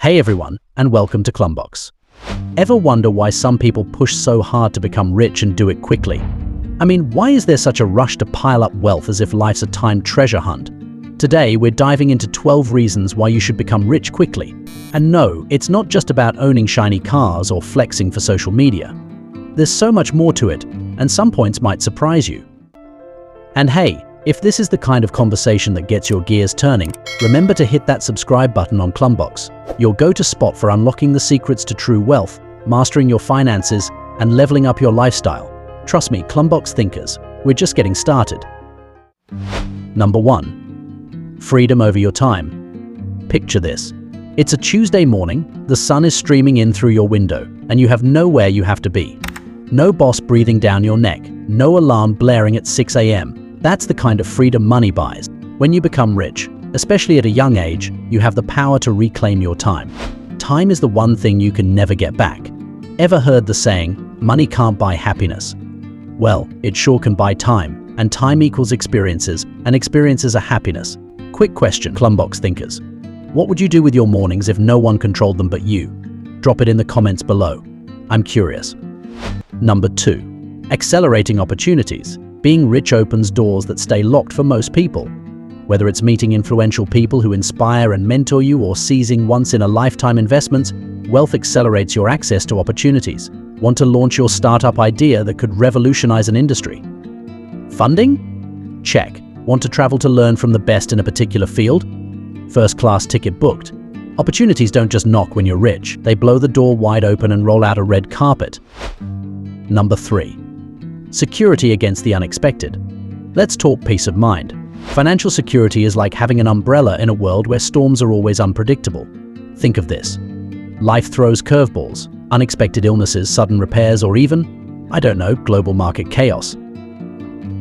Hey everyone, and welcome to Klumbox. Ever wonder why some people push so hard to become rich and do it quickly? I mean, why is there such a rush to pile up wealth as if life's a timed treasure hunt? Today, we're diving into 12 reasons why you should become rich quickly. And no, it's not just about owning shiny cars or flexing for social media. There's so much more to it, and some points might surprise you. And hey, if this is the kind of conversation that gets your gears turning, remember to hit that subscribe button on Klumbox, your go-to spot for unlocking the secrets to true wealth, mastering your finances, and leveling up your lifestyle. Trust me, Klumbox thinkers, we're just getting started. Number 1. Freedom over your time. Picture this. It's a Tuesday morning, the sun is streaming in through your window, and you have nowhere you have to be. No boss breathing down your neck, no alarm blaring at 6 a.m. That's the kind of freedom money buys. When you become rich, especially at a young age, you have the power to reclaim your time. Time is the one thing you can never get back. Ever heard the saying, money can't buy happiness? Well, it sure can buy time, and time equals experiences, and experiences are happiness. Quick question, Klumbox thinkers. What would you do with your mornings if no one controlled them but you? Drop it in the comments below. I'm curious. Number 2. Accelerating opportunities. Being rich opens doors that stay locked for most people. Whether it's meeting influential people who inspire and mentor you or seizing once-in-a-lifetime investments, wealth accelerates your access to opportunities. Want to launch your startup idea that could revolutionize an industry? Funding? Check. Want to travel to learn from the best in a particular field? First-class ticket booked. Opportunities don't just knock when you're rich. They blow the door wide open and roll out a red carpet. Number 3. Security against the unexpected. Let's talk peace of mind. Financial security is like having an umbrella in a world where storms are always unpredictable. Think of this. Life throws curveballs, unexpected illnesses, sudden repairs, or even, I don't know, global market chaos.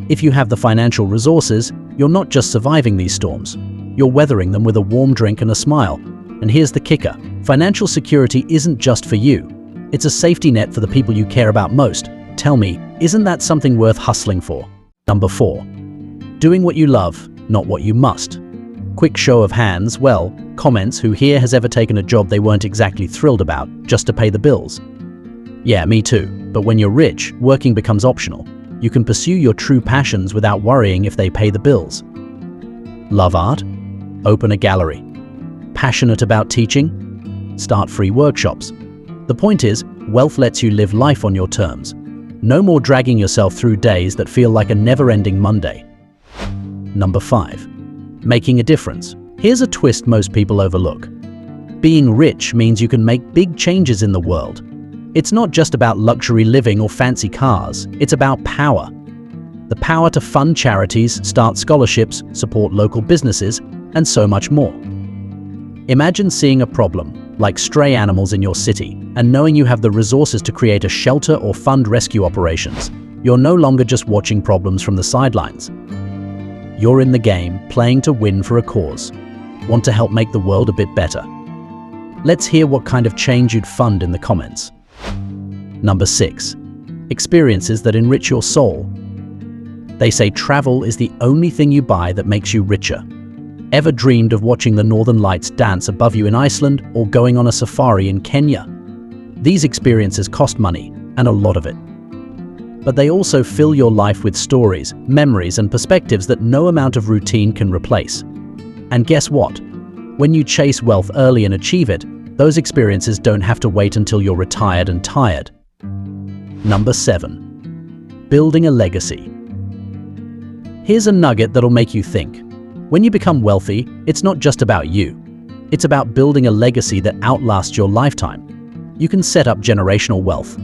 If you have the financial resources, you're not just surviving these storms. You're weathering them with a warm drink and a smile. And here's the kicker. Financial security isn't just for you. It's a safety net for the people you care about most. Tell me, isn't that something worth hustling for? Number 4. Doing what you love, not what you must. Quick show of hands, well, comments, who here has ever taken a job they weren't exactly thrilled about, just to pay the bills? Yeah, me too. But when you're rich, working becomes optional. You can pursue your true passions without worrying if they pay the bills. Love art? Open a gallery. Passionate about teaching? Start free workshops. The point is, wealth lets you live life on your terms. No more dragging yourself through days that feel like a never-ending Monday. Number 5. Making a difference. Here's a twist most people overlook. Being rich means you can make big changes in the world. It's not just about luxury living or fancy cars, it's about power. The power to fund charities, start scholarships, support local businesses, and so much more. Imagine seeing a problem, like stray animals in your city, and knowing you have the resources to create a shelter or fund rescue operations. You're no longer just watching problems from the sidelines. You're in the game, playing to win for a cause. Want to help make the world a bit better? Let's hear what kind of change you'd fund in the comments. Number 6. Experiences that enrich your soul. They say travel is the only thing you buy that makes you richer. Ever dreamed of watching the northern lights dance above you in Iceland or going on a safari in Kenya? These experiences cost money, and a lot of it. But they also fill your life with stories, memories, and perspectives that no amount of routine can replace. And guess what? When you chase wealth early and achieve it, those experiences don't have to wait until you're retired and tired. Number 7. Building a legacy. Here's a nugget that'll make you think. When you become wealthy, it's not just about you. It's about building a legacy that outlasts your lifetime. You can set up generational wealth,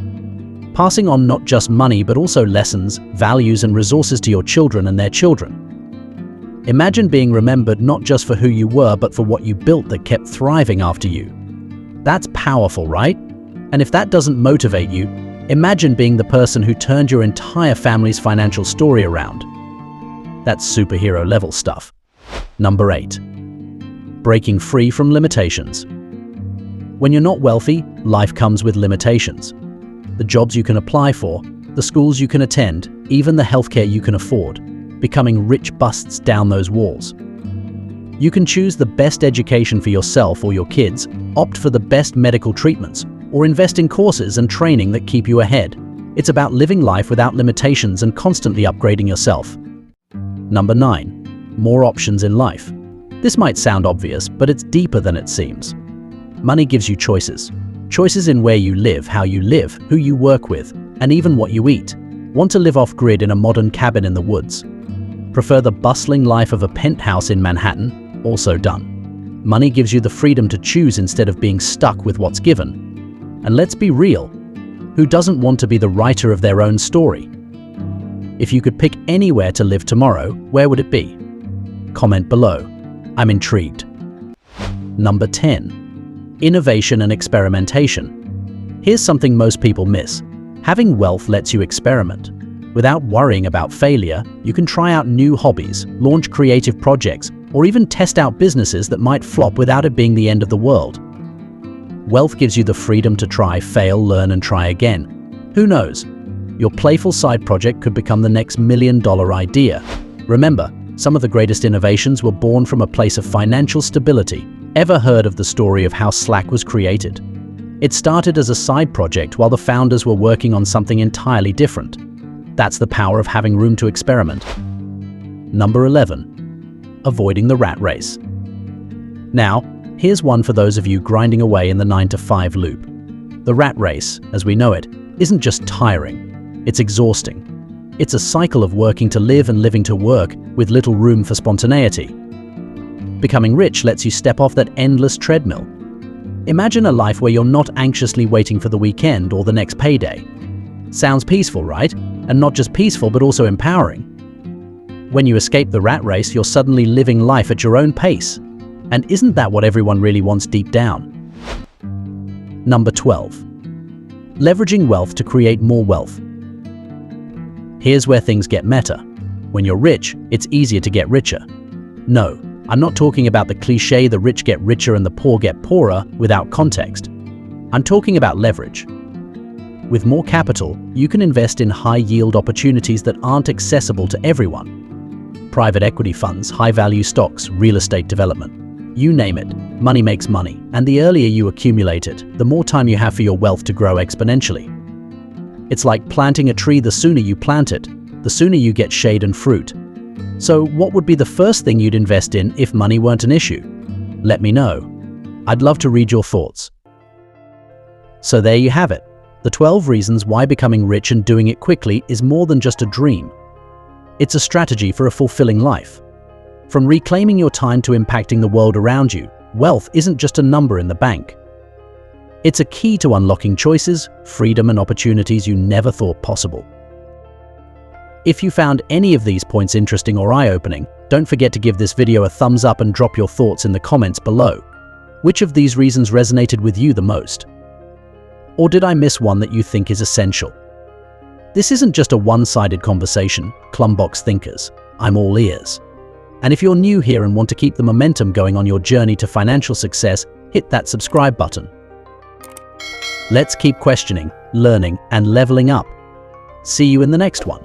passing on not just money but also lessons, values, and resources to your children and their children. Imagine being remembered not just for who you were but for what you built that kept thriving after you. That's powerful, right? And if that doesn't motivate you, imagine being the person who turned your entire family's financial story around. That's superhero level stuff. Number 8. Breaking free from limitations. When you're not wealthy, life comes with limitations. The jobs you can apply for, the schools you can attend, even the healthcare you can afford. Becoming rich busts down those walls. You can choose the best education for yourself or your kids, Opt for the best medical treatments, or invest in courses and training that keep you ahead. It's about living life without limitations and constantly upgrading yourself. Number 9. More options in life. This might sound obvious, but it's deeper than it seems. Money gives you choices. Choices in where you live, how you live, who you work with, and even what you eat. Want to live off-grid in a modern cabin in the woods? Prefer the bustling life of a penthouse in Manhattan? Also done. Money gives you the freedom to choose instead of being stuck with what's given. And let's be real, who doesn't want to be the writer of their own story? If you could pick anywhere to live tomorrow, where would it be? Comment below. I'm intrigued. Number 10. Innovation and experimentation. Here's something most people miss. Having wealth lets you experiment. Without worrying about failure, you can try out new hobbies, launch creative projects, or even test out businesses that might flop without it being the end of the world. Wealth gives you the freedom to try, fail, learn, and try again. Who knows? Your playful side project could become the next million-dollar idea. Remember, some of the greatest innovations were born from a place of financial stability. Ever heard of the story of how Slack was created? It started as a side project while the founders were working on something entirely different. That's the power of having room to experiment. Number 11. Avoiding the rat race. Now, here's one for those of you grinding away in the 9-to-5 loop. The rat race, as we know it, isn't just tiring, it's exhausting. It's a cycle of working to live and living to work, with little room for spontaneity. Becoming rich lets you step off that endless treadmill. Imagine a life where you're not anxiously waiting for the weekend or the next payday. Sounds peaceful, right? And not just peaceful, but also empowering. When you escape the rat race, you're suddenly living life at your own pace. And isn't that what everyone really wants deep down? Number 12. Leveraging wealth to create more wealth. Here's where things get meta. When you're rich, it's easier to get richer. No, I'm not talking about the cliche the rich get richer and the poor get poorer without context. I'm talking about leverage. With more capital, you can invest in high-yield opportunities that aren't accessible to everyone. Private equity funds, high-value stocks, real estate development. You name it, money makes money, and the earlier you accumulate it, the more time you have for your wealth to grow exponentially. It's like planting a tree. The sooner you plant it, the sooner you get shade and fruit. So what would be the first thing you'd invest in if money weren't an issue? Let me know. I'd love to read your thoughts. So there you have it. The 12 reasons why becoming rich and doing it quickly is more than just a dream. It's a strategy for a fulfilling life. From reclaiming your time to impacting the world around you, wealth isn't just a number in the bank. It's a key to unlocking choices, freedom, and opportunities you never thought possible. If you found any of these points interesting or eye-opening, don't forget to give this video a thumbs up and drop your thoughts in the comments below. Which of these reasons resonated with you the most? Or did I miss one that you think is essential? This isn't just a one-sided conversation, Klumbox thinkers. I'm all ears. And if you're new here and want to keep the momentum going on your journey to financial success, hit that subscribe button. Let's keep questioning, learning, and leveling up. See you in the next one.